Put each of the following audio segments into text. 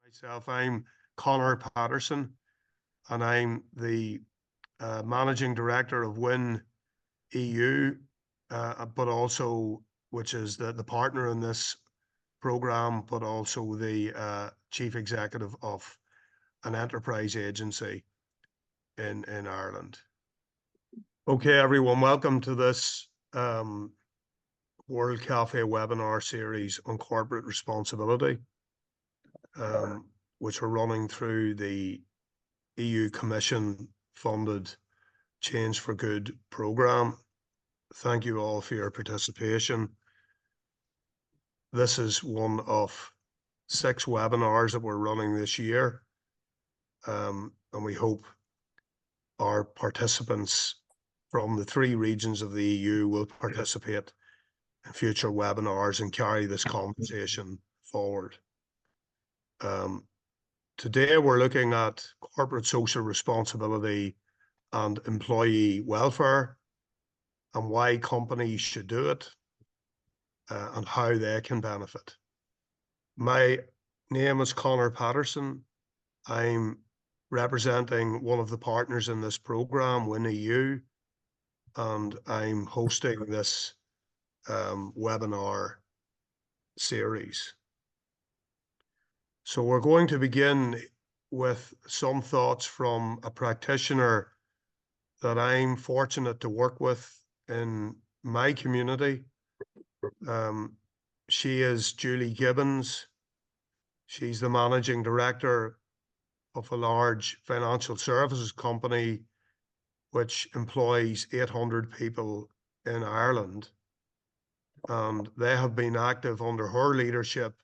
Myself, I'm Connor Patterson, and I'm the Managing Director of Win EU, but also, which is the partner in this program, but also the Chief Executive of an enterprise agency in Ireland. Okay, everyone, welcome to this World Café webinar series on corporate responsibility, which we're running through the EU Commission funded Change for Good programme. Thank you all for your participation. This is one of 6 webinars that we're running this year, and we hope our participants from the 3 regions of the EU will participate in future webinars and carry this conversation forward. Today we're looking at corporate social responsibility and employee welfare, and why companies should do it, and how they can benefit. My name is Connor Patterson. I'm representing one of the partners in this program, Win EU, and I'm hosting this webinar series. So we're going to begin with some thoughts from a practitioner that I'm fortunate to work with in my community. She is Julie Gibbons. She's the managing director of a large financial services company which employs 800 people in Ireland. And they have been active under her leadership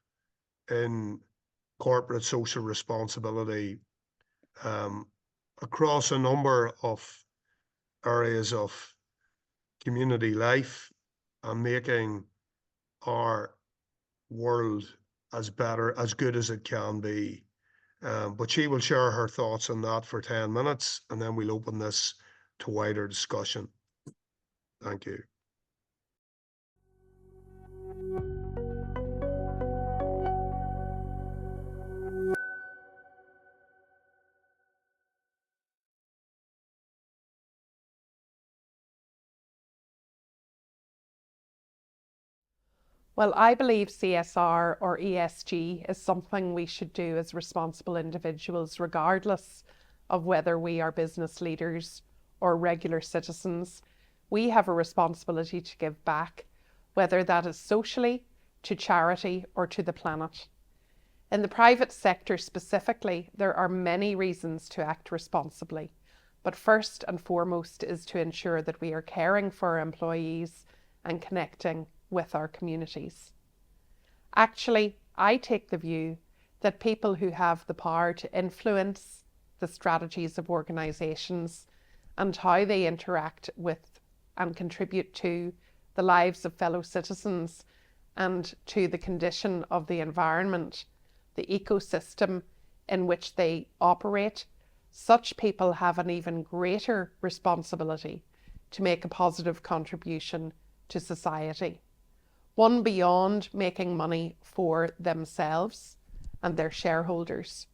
in corporate social responsibility across a number of areas of community life and making our world as good as it can be. But she will share her thoughts on that for 10 minutes, and then we'll open this to wider discussion. Thank you. Well, I believe CSR or ESG is something we should do as responsible individuals, regardless of whether we are business leaders or regular citizens. We have a responsibility to give back, whether that is socially, to charity, or to the planet. In the private sector specifically, there are many reasons to act responsibly, but first and foremost is to ensure that we are caring for our employees and connecting with our communities. Actually, I take the view that people who have the power to influence the strategies of organisations and how they interact with and contribute to the lives of fellow citizens and to the condition of the environment, the ecosystem in which they operate, such people have an even greater responsibility to make a positive contribution to society. One beyond making money for themselves and their shareholders.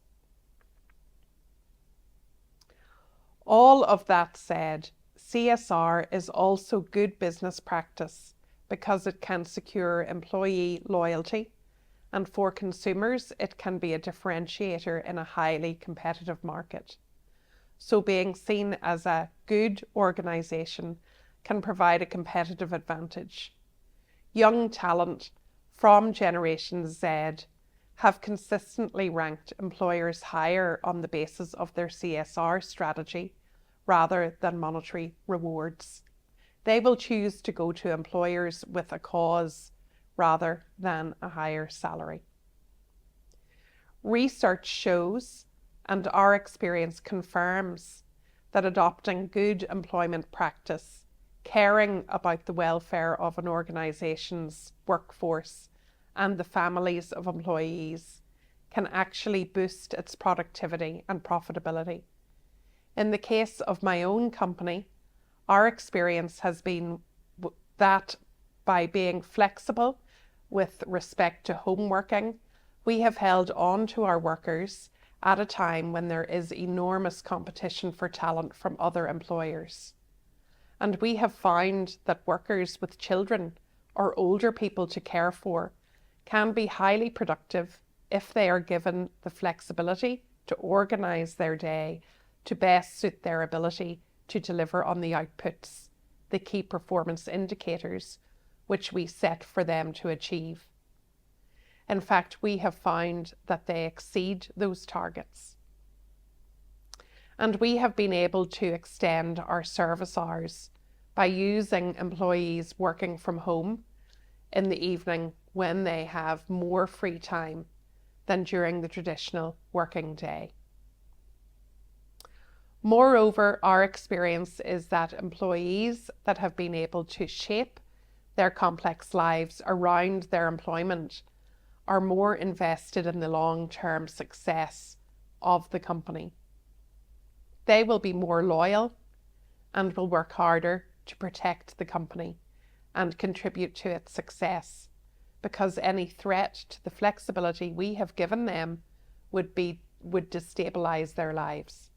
All of that said, CSR is also good business practice because it can secure employee loyalty, and for consumers it can be a differentiator in a highly competitive market. So being seen as a good organisation can provide a competitive advantage. Young talent from Generation Z have consistently ranked employers higher on the basis of their CSR strategy rather than monetary rewards. They will choose to go to employers with a cause rather than a higher salary. Research shows, and our experience confirms, that adopting good employment practice, caring about the welfare of an organisation's workforce and the families of employees can actually boost its productivity and profitability. In the case of my own company, our experience has been that by being flexible with respect to home working, We have held on to our workers at a time when there is enormous competition for talent from other employers. And we have found that workers with children or older people to care for can be highly productive if they are given the flexibility to organise their day to best suit their ability to deliver on the outputs, the key performance indicators, which we set for them to achieve. In fact, we have found that they exceed those targets. And we have been able to extend our service hours by using employees working from home in the evening when they have more free time than during the traditional working day. Moreover, our experience is that employees that have been able to shape their complex lives around their employment are more invested in the long-term success of the company. They will be more loyal and will work harder to protect the company and contribute to its success, because any threat to the flexibility we have given them would destabilize their lives.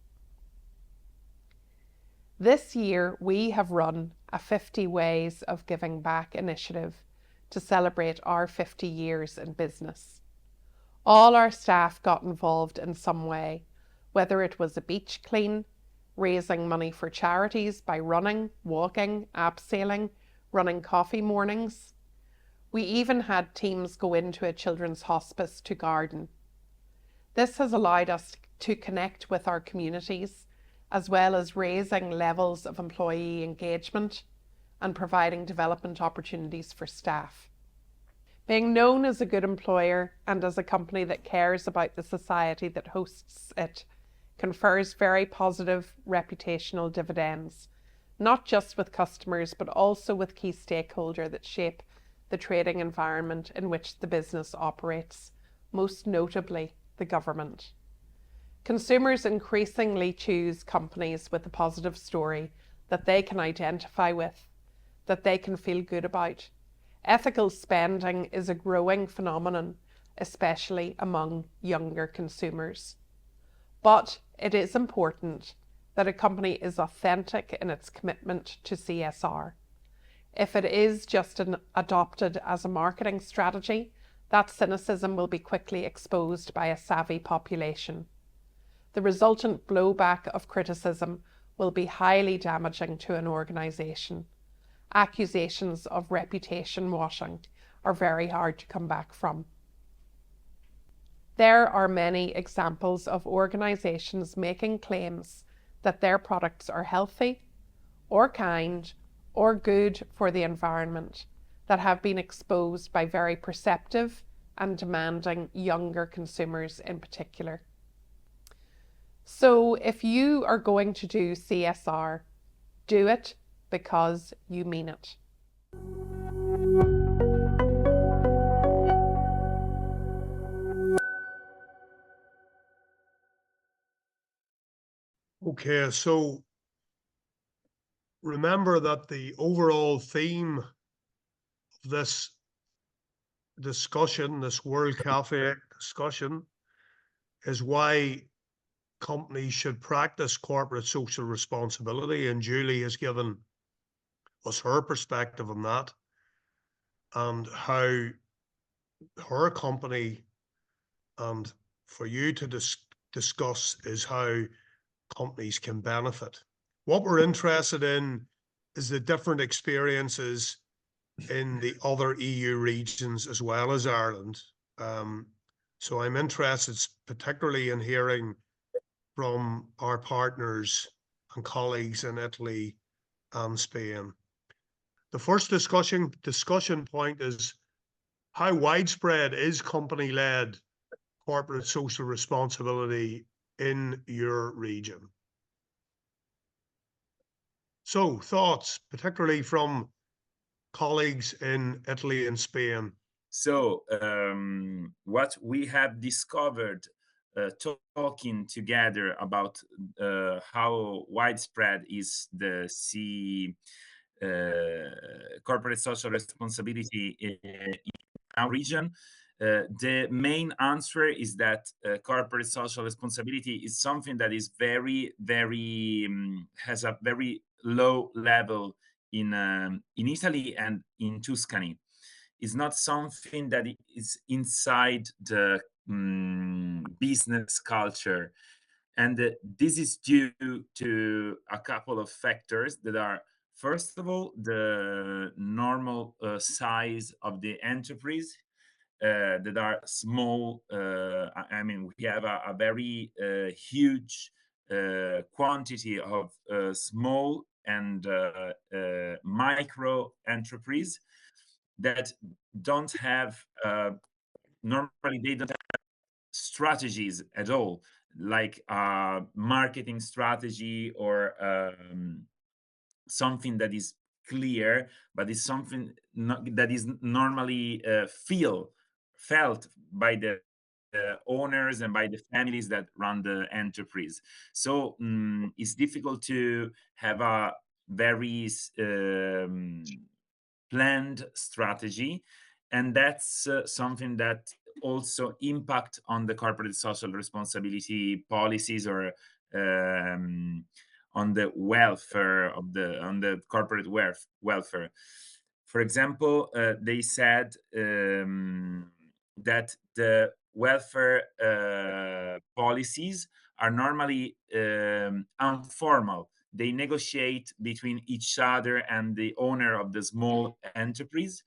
This year, we have run a 50 Ways of Giving Back initiative to celebrate our 50 years in business. All our staff got involved in some way, whether it was a beach clean, raising money for charities by running, walking, abseiling, running coffee mornings. We even had teams go into a children's hospice to garden. This has allowed us to connect with our communities, as well as raising levels of employee engagement and providing development opportunities for staff. Being known as a good employer and as a company that cares about the society that hosts it confers very positive reputational dividends, not just with customers, but also with key stakeholders that shape the trading environment in which the business operates, most notably the government. Consumers increasingly choose companies with a positive story that they can identify with, that they can feel good about. Ethical spending is a growing phenomenon, especially among younger consumers. But it is important that a company is authentic in its commitment to CSR. If it is just adopted as a marketing strategy, that cynicism will be quickly exposed by a savvy population. The resultant blowback of criticism will be highly damaging to an organisation. Accusations of reputation washing are very hard to come back from. There are many examples of organisations making claims that their products are healthy, or kind, or good for the environment that have been exposed by very perceptive and demanding younger consumers in particular. So if you are going to do CSR, do it because you mean it. Okay, so remember that the overall theme of this discussion, this World Cafe discussion, is why companies should practice corporate social responsibility, and Julie has given us her perspective on that and how her company, and for you to discuss, is how companies can benefit. What we're interested in is the different experiences in the other EU regions as well as Ireland. So I'm interested particularly in hearing from our partners and colleagues in Italy and Spain. The first discussion point is, how widespread is company-led corporate social responsibility in your region? So thoughts, particularly from colleagues in Italy and Spain. So what we have discovered talking together about how widespread is the corporate social responsibility in our region The main answer is that corporate social responsibility is something that is very has a very low level in Italy and in Tuscany. It's not something that is inside the business culture. And this is due to a couple of factors that are, first of all, the normal size of the enterprise that are small. I mean, we have a very huge quantity of small and micro enterprise that don't have normally they don't have strategies at all, like marketing strategy or something that is clear, but is something that is normally felt by the owners and by the families that run the enterprise. So it's difficult to have a very planned strategy, and that's something that also impact on the corporate social responsibility policies or um, on the welfare of the on the corporate welfare. For example, they said that the welfare policies are normally informal. They negotiate between each other and the owner of the small enterprise.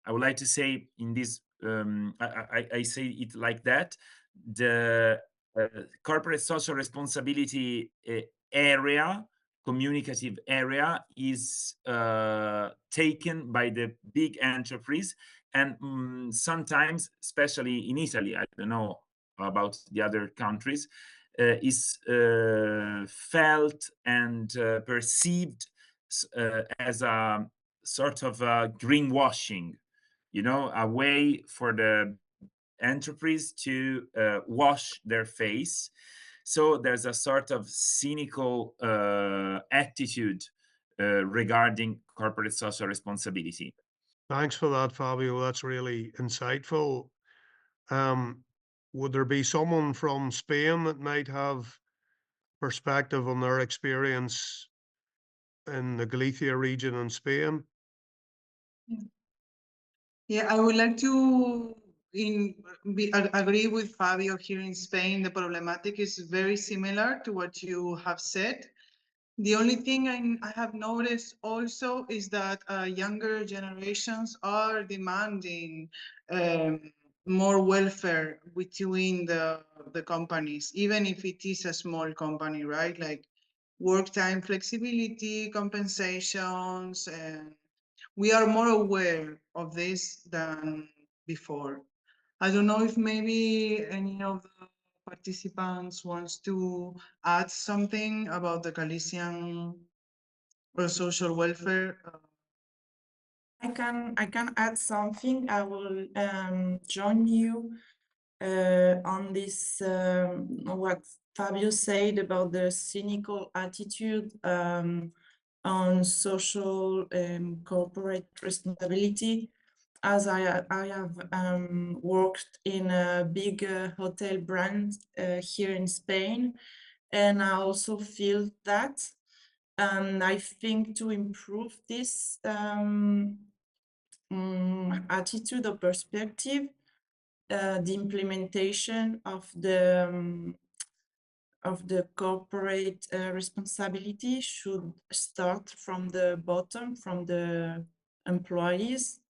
I would like to say in this, I say it like that. The uh, corporate social responsibility area, communicative area, is taken by the big enterprise, and sometimes, especially in Italy, I don't know about the other countries, is felt and perceived as a sort of greenwashing, a way for the enterprise to wash their face. So there's a sort of cynical attitude regarding corporate social responsibility. Thanks for that, Fabio. That's really insightful. Um, would there be someone from Spain that might have perspective on their experience in the Galicia region in Spain? Yeah, I would like to agree with Fabio here in Spain. The problematic is very similar to what you have said. The only thing I have noticed also is that younger generations are demanding more welfare between the companies, even if it is a small company, right? Like work time flexibility, compensations, and we are more aware of this than before. I don't know if maybe any of the participants wants to add something about the Galician or social welfare. I can add something. I will join you on this what Fabio said about the cynical attitude on social corporate responsibility. As I have worked in a big hotel brand here in Spain, and I also feel that. And I think to improve this attitude or perspective, the implementation of the corporate responsibility should start from the bottom, from the employees,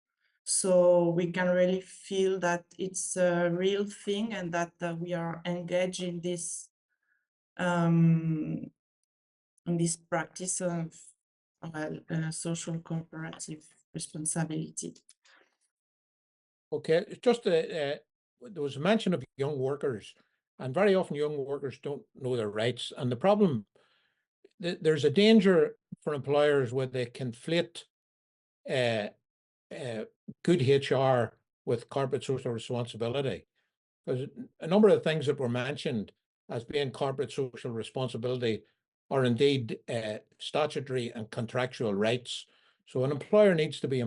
so we can really feel that it's a real thing and that we are engaged in this practice of social cooperative responsibility. Okay, it's just there was a mention of young workers, and very often young workers don't know their rights. And the problem, there's a danger for employers where they conflate uh, good HR with corporate social responsibility. Because a number of things that were mentioned as being corporate social responsibility are indeed statutory and contractual rights. So an employer needs to be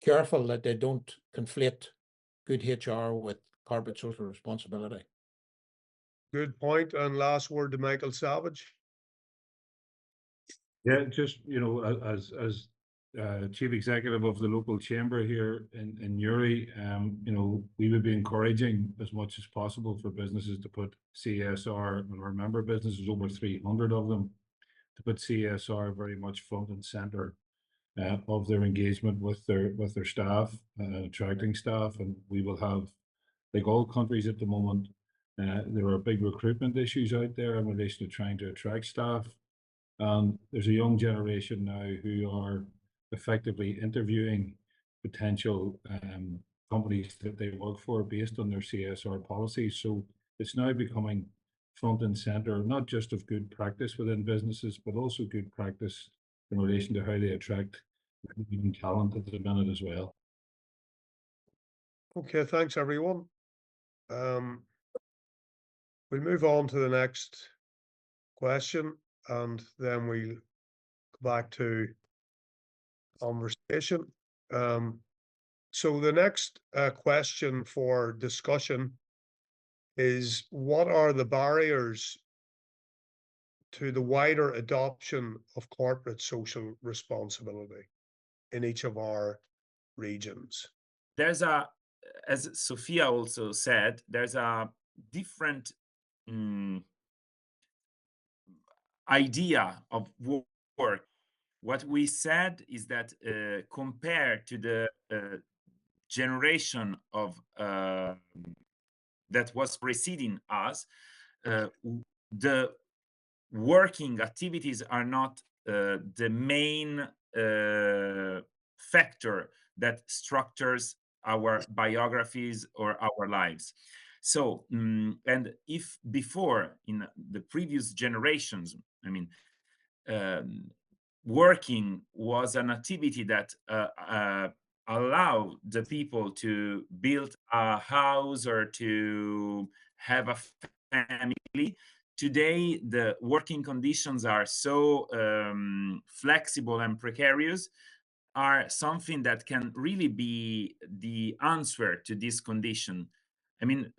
careful that they don't conflate good HR with corporate social responsibility. Good point. And last word to Michael Savage. Yeah, just, as chief executive of the local chamber here in Uri, we would be encouraging as much as possible for businesses to put CSR, and our member businesses, over 300 of them, to put CSR very much front and center of their engagement with their staff, attracting staff. And we will have, like all countries at the moment, there are big recruitment issues out there in relation to trying to attract staff. There's a young generation now who are effectively interviewing potential companies that they work for based on their CSR policies. So it's now becoming front and center, not just of good practice within businesses, but also good practice in relation to how they attract talent at the minute as well. Okay, thanks everyone. We'll move on to the next question, and then we'll go back to conversation. So the next question for discussion is, what are the barriers to the wider adoption of corporate social responsibility in each of our regions? There's as Sophia also said, there's a different idea of work. What we said is that compared to the generation of that was preceding us, the working activities are not the main factor that structures our biographies or our lives. So, and if before, in the previous generations, I mean, working was an activity that allowed the people to build a house or to have a family. Today, the working conditions are so flexible and precarious, are something that can really be the answer to this condition. I mean,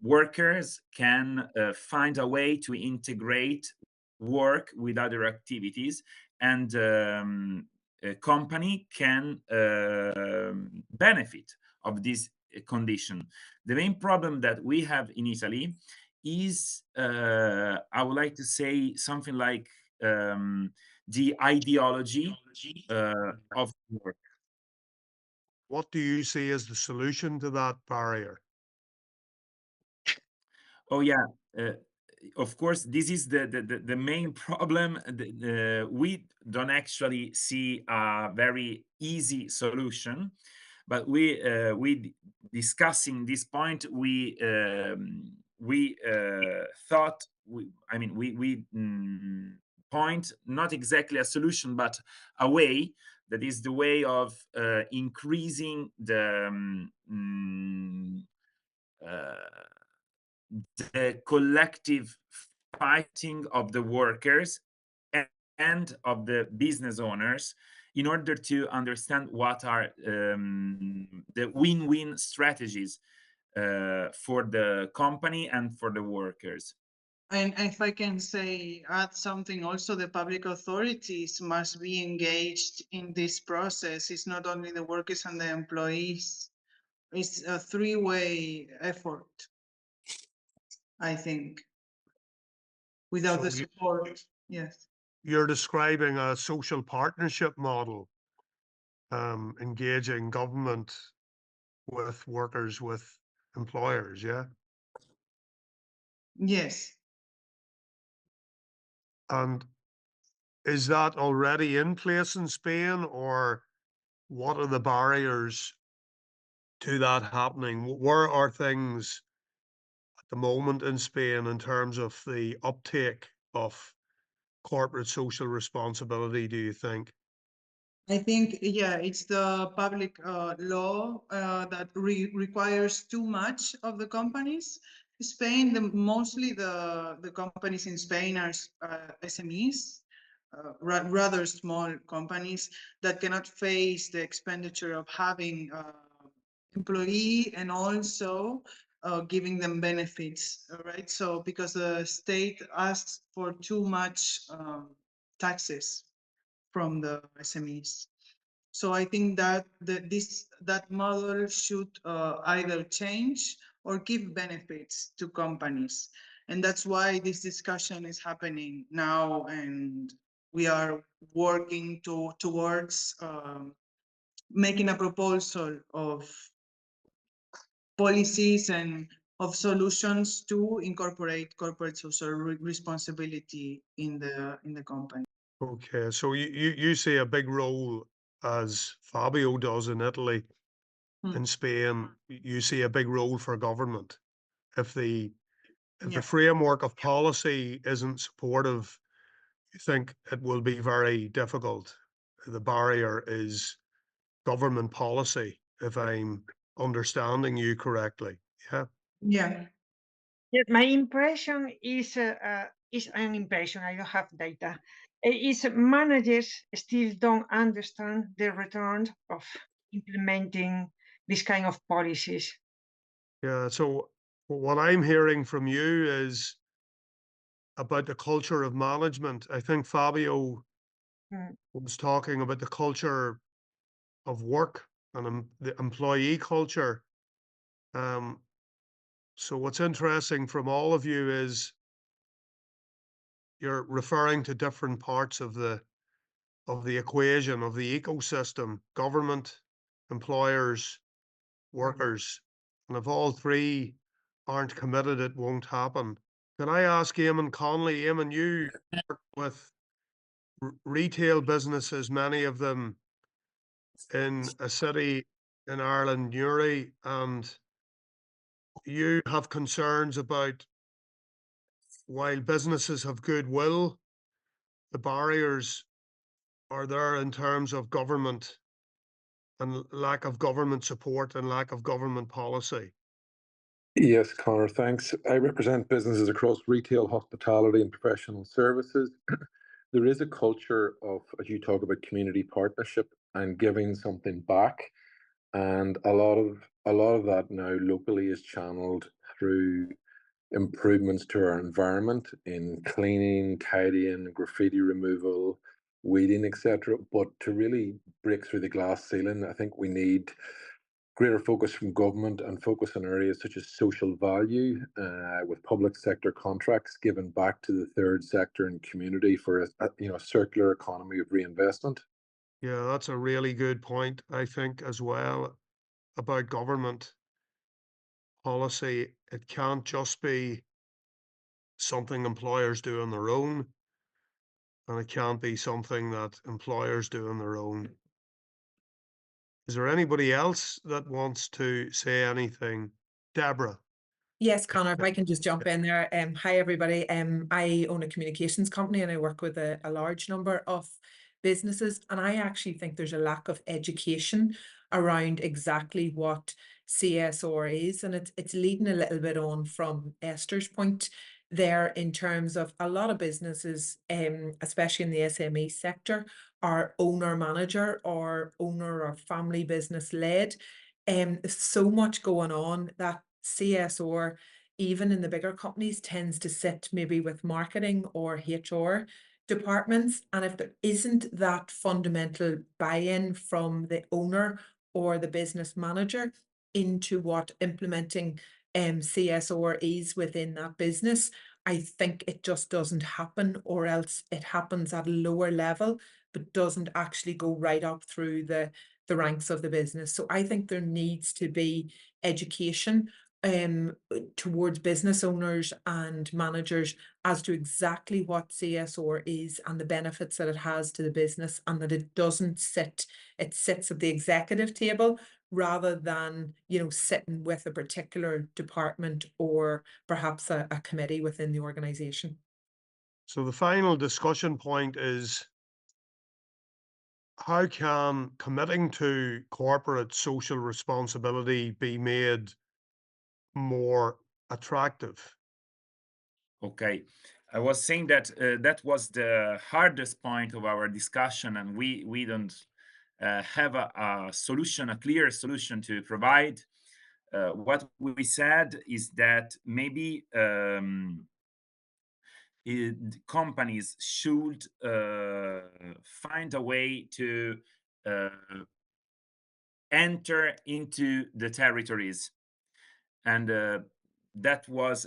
workers can find a way to integrate work with other activities, and a company can benefit of this condition. The main problem that we have in Italy is, I would like to say something like the ideology of work. What do you see as the solution to that barrier? Oh yeah, of course, this is the main problem. We don't actually see a very easy solution, but we discussing this point. We thought we point not exactly a solution, but a way that is the way of increasing the collective fighting of the workers and of the business owners, in order to understand what are the win-win strategies for the company and for the workers. And if I can say, add something also, the public authorities must be engaged in this process. It's not only the workers and the employees. It's a three-way effort, I think. Without So the support, yes. You're describing a social partnership model, engaging government with workers, with employers, yeah? Yes. And is that already in place in Spain, or what are the barriers to that happening? Where are things at the moment in Spain in terms of the uptake of corporate social responsibility, do you think? I think, yeah, it's the public law that requires too much of the companies. Spain, mostly the companies in Spain are SMEs. rather small companies that cannot face the expenditure of having employee and also giving them benefits, all right? So because the state asks for too much taxes from the SMEs. So I think that that model should either change or give benefits to companies. And that's why this discussion is happening now, and we are working towards making a proposal of policies and of solutions to incorporate corporate social responsibility in the company. Okay, so you see a big role, as Fabio does in Italy, in Spain, you see a big role for government. If the Yeah. framework of policy isn't supportive, you think it will be very difficult. The barrier is government policy, if I'm understanding you correctly. Yeah. Yeah. Yes, my impression is an impression. I don't have data. Is managers still don't understand the return of implementing this kind of policies. Yeah. So what I'm hearing from you is about the culture of management. I think Fabio Mm. was talking about the culture of work and the employee culture. So what's interesting from all of you is you're referring to different parts of the equation, of the ecosystem: government, employers, workers. And if all three aren't committed, it won't happen. Can I ask Eamon Conley? Eamon, you work with retail businesses, many of them in a city in Ireland, Newry, and you have concerns about, while businesses have goodwill, the barriers are there in terms of government and lack of government support and lack of government policy. Yes, Connor, thanks. I represent businesses across retail, hospitality, and professional services. There is a culture of, as you talk about, community partnership and giving something back, and a lot of that now locally is channeled through improvements to our environment in cleaning, tidying, graffiti removal, weeding, etc. But to really break through the glass ceiling, I think we need greater focus from government and focus on areas such as social value, with public sector contracts given back to the third sector and community for a circular economy of reinvestment. Yeah, that's a really good point, I think, as well, about government policy. It can't just be something employers do on their own, and it can't be something that employers do on their own. Is there anybody else that wants to say anything? Deborah. Yes, Connor, if I can just jump in there. Hi, everybody. I own a communications company and I work with a large number of businesses. And I actually think there's a lack of education around exactly what CSR is. And it's leading a little bit on from Esther's point there, in terms of a lot of businesses, especially in the SME sector, are owner manager or owner or family business led. There's so much going on that CSR, even in the bigger companies, tends to sit maybe with marketing or HR departments. And if there isn't that fundamental buy-in from the owner or the business manager into what implementing CSR is within that business, I think it just doesn't happen, or else it happens at a lower level, but doesn't actually go right up through the ranks of the business. So I think there needs to be education towards business owners and managers as to exactly what CSR is and the benefits that it has to the business, and that it doesn't sit, it sits at the executive table rather than, sitting with a particular department or perhaps a committee within the organization. So the final discussion point is, how can committing to corporate social responsibility be made more attractive? Okay. I was saying that that was the hardest point of our discussion, and we don't have a solution, a clear solution to provide. What we said is that maybe companies should find a way to enter into the territories, and that was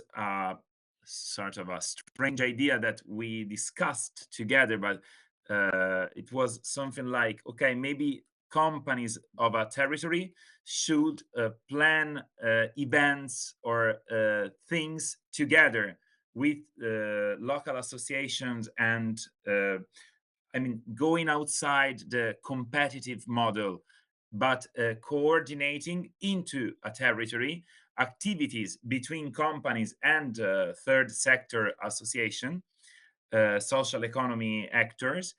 sort of a strange idea that we discussed together, but it was something like, okay, maybe companies of a territory should plan events or things together with local associations, and I mean, going outside the competitive model, but coordinating into a territory activities between companies and third sector association, social economy actors,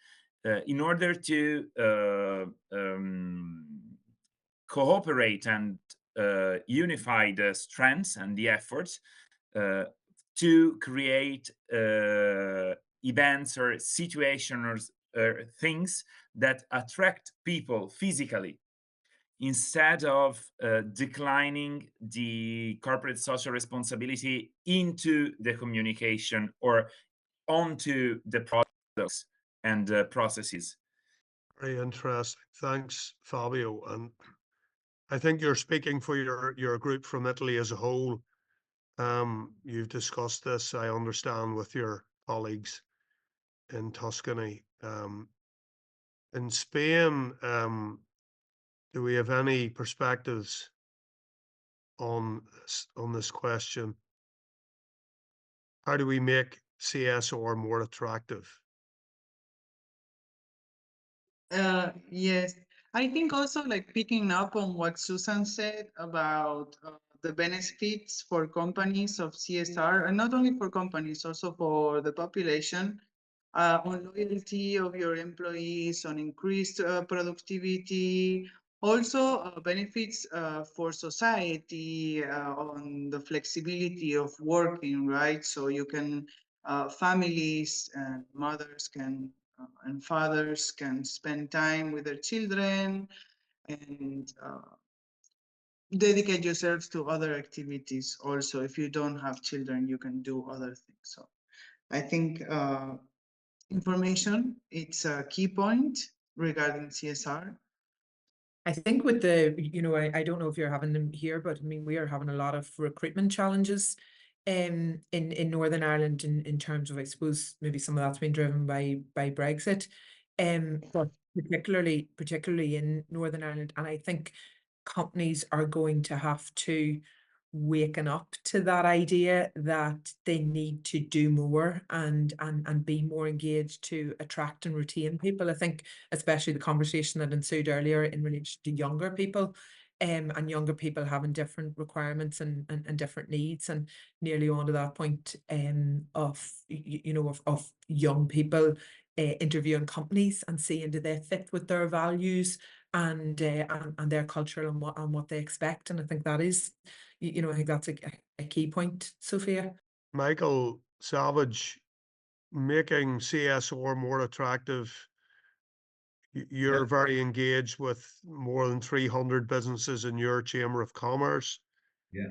in order to cooperate and unify the strengths and the efforts uh, to create events or situations or things that attract people physically, instead of declining the corporate social responsibility into the communication or onto the products and processes. Very interesting. Thanks, Fabio. And I think you're speaking for your group from Italy as a whole. You've discussed this, I understand, with your colleagues in Tuscany. In Spain, do we have any perspectives on this question? How do we make CSR more attractive? Yes, I think also like picking up on what Susan said about the benefits for companies of CSR, and not only for companies, also for the population, on loyalty of your employees, on increased productivity, also benefits for society, on the flexibility of working, right? So you can, families and mothers can and fathers can spend time with their children and dedicate yourselves to other activities. Also, if you don't have children, you can do other things. So I think information, it's a key point regarding CSR. I think with the, I don't know if you're having them here, but I mean, we are having a lot of recruitment challenges in Northern Ireland in terms of, I suppose, maybe some of that's been driven by Brexit, but particularly in Northern Ireland. And I think companies are going to have to waken up to that idea that they need to do more and be more engaged to attract and retain people. I think especially the conversation that ensued earlier in relation to younger people, and younger people having different requirements and different needs, and nearly on to that point of young people interviewing companies and seeing do they fit with their values and their culture and what they expect. And I think that is, I think that's a key point, Sophia. Michael Savage, making CSR more attractive. You're very engaged with more than 300 businesses in your Chamber of Commerce. Yeah.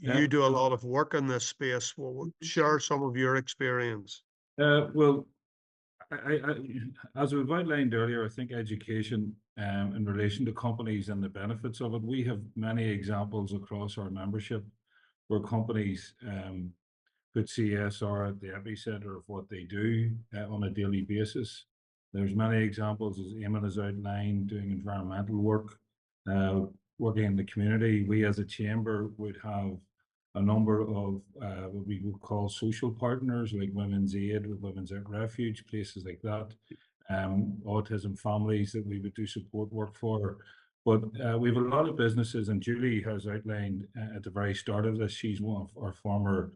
You do a lot of work in this space. Well, share some of your experience. Well, as we've outlined earlier, I think education in relation to companies and the benefits of it, we have many examples across our membership where companies put CSR at the epicenter of what they do on a daily basis. There's many examples, as Eamon has outlined, doing environmental work, working in the community. We as a chamber would have a number of what we would call social partners, like Women's Aid, with Women's at Refuge, places like that, autism families that we would do support work for. But we have a lot of businesses, and Julie has outlined at the very start of this, she's one of our former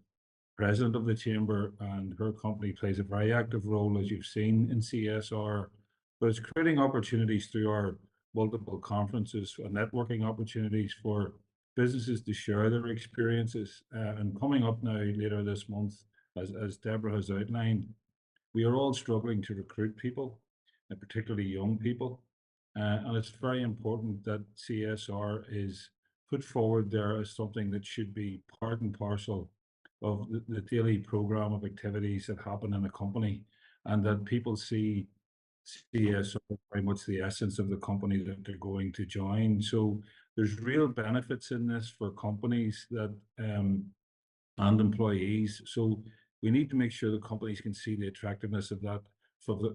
president of the chamber, and her company plays a very active role, as you've seen, in CSR. But it's creating opportunities through our multiple conferences and networking opportunities for businesses to share their experiences. And coming up now later this month, as Deborah has outlined, we are all struggling to recruit people, and particularly young people. And it's very important that CSR is put forward there as something that should be part and parcel of the daily program of activities that happen in a company, and that people see CSR very much the essence of the company that they're going to join. So there's real benefits in this for companies that and employees. So we need to make sure that companies can see the attractiveness of that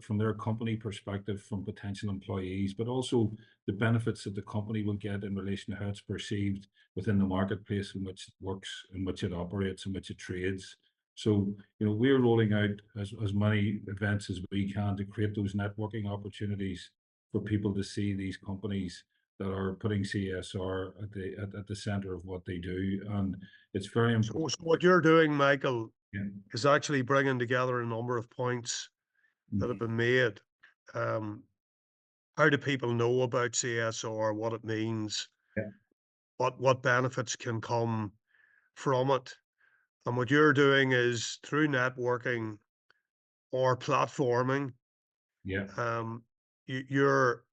from their company perspective, from potential employees, but also the benefits that the company will get in relation to how it's perceived within the marketplace in which it works, in which it operates, in which it trades. So, we're rolling out as many events as we can to create those networking opportunities for people to see these companies that are putting CSR at the center of what they do. And it's very important. So what you're doing, Michael, Yeah. is actually bringing together a number of points that have been made. How do people know about CSR, what it means, Yeah. what benefits can come from it? And what you're doing is through networking or platforming, Yeah. you're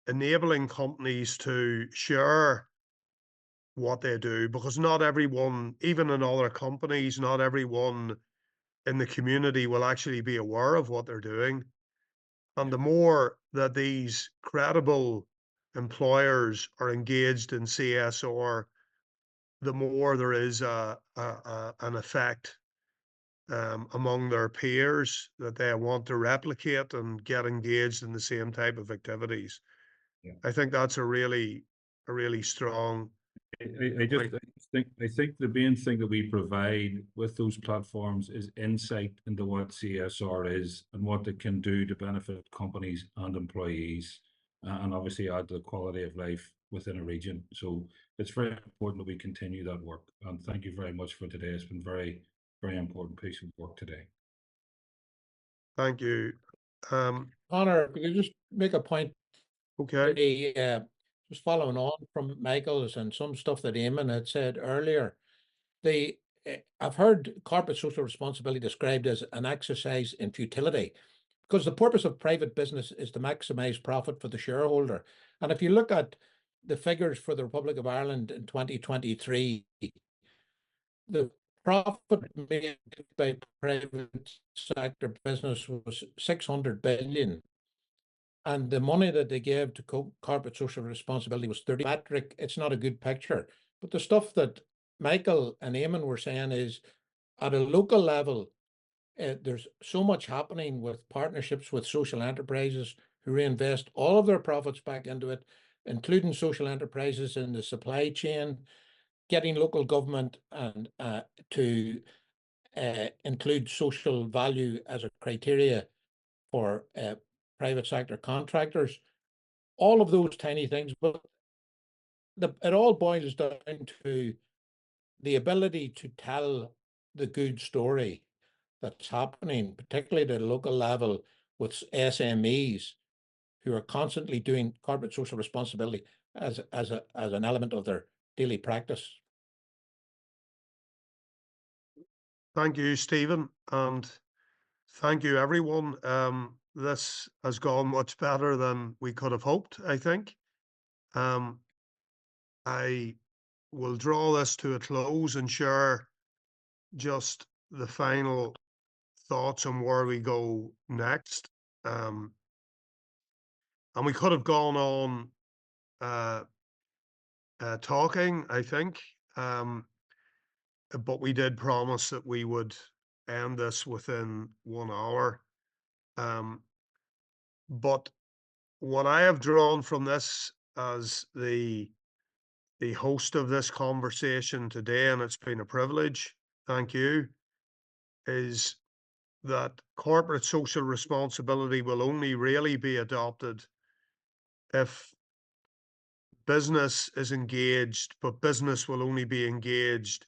enabling companies to share what they do, because not everyone, even in other companies, not everyone in the community will actually be aware of what they're doing. And the more that these credible employers are engaged in CSR, the more there is an effect among their peers that they want to replicate and get engaged in the same type of activities. Yeah. I think that's a really strong I think the main thing that we provide with those platforms is insight into what CSR is and what it can do to benefit companies and employees, and obviously add to the quality of life within a region. So it's very important that we continue that work. And thank you very much for today. It's been very, very important piece of work today. Thank you. Connor, could you just make a point? Okay. Just following on from Michael's and some stuff that Eamon had said earlier. I've heard corporate social responsibility described as an exercise in futility, because the purpose of private business is to maximize profit for the shareholder. And if you look at the figures for the Republic of Ireland in 2023, the profit made by private sector business was 600 billion. And the money that they gave to corporate social responsibility was 30. Metric, it's not a good picture. But the stuff that Michael and Eamon were saying is, at a local level, there's so much happening with partnerships with social enterprises who reinvest all of their profits back into it, including social enterprises in the supply chain, getting local government and to include social value as a criteria for private sector contractors. All of those tiny things, but it all boils down to the ability to tell the good story that's happening, particularly at the local level with SMEs who are constantly doing corporate social responsibility as an element of their daily practice. Thank you, Stephen, and thank you, everyone. This has gone much better than we could have hoped, I think. I will draw this to a close and share just the final thoughts on where we go next. And we could have gone on talking, I think, but we did promise that we would end this within 1 hour. But what I have drawn from this as the host of this conversation today, and it's been a privilege, thank you, is that corporate social responsibility will only really be adopted if business is engaged, but business will only be engaged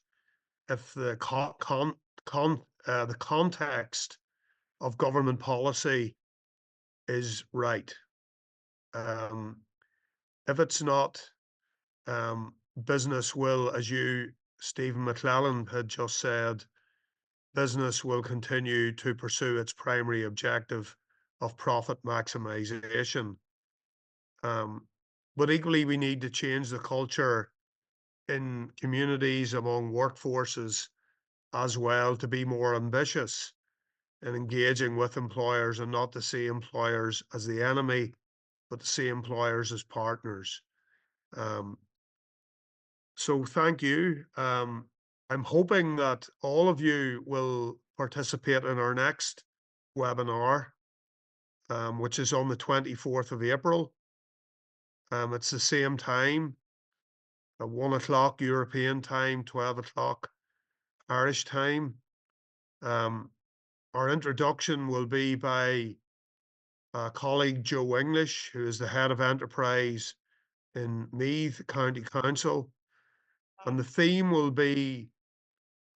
if the the context of government policy is right. If it's not, business will, as you, Stephen McClellan, had just said, business will continue to pursue its primary objective of profit maximization. But equally, we need to change the culture in communities among workforces as well to be more ambitious in engaging with employers and not to see employers as the enemy, but to see employers as partners. So thank you. I'm hoping that all of you will participate in our next webinar, which is on the 24th of April. It's the same time, at 1 o'clock European time, 12 o'clock Irish time. Our introduction will be by colleague Joe English, who is the head of enterprise in Meath County Council. And the theme will be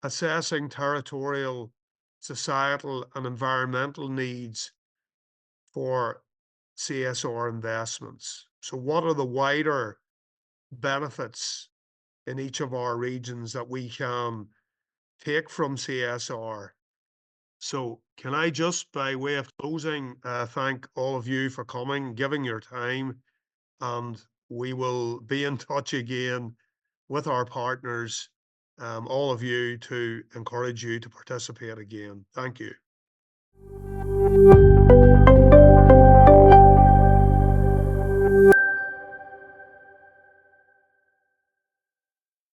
assessing territorial, societal, and environmental needs for CSR investments. So what are the wider benefits in each of our regions that we can take from CSR? So can I just, by way of closing, thank all of you for coming, giving your time, and we will be in touch again with our partners, all of you, to encourage you to participate again. Thank you.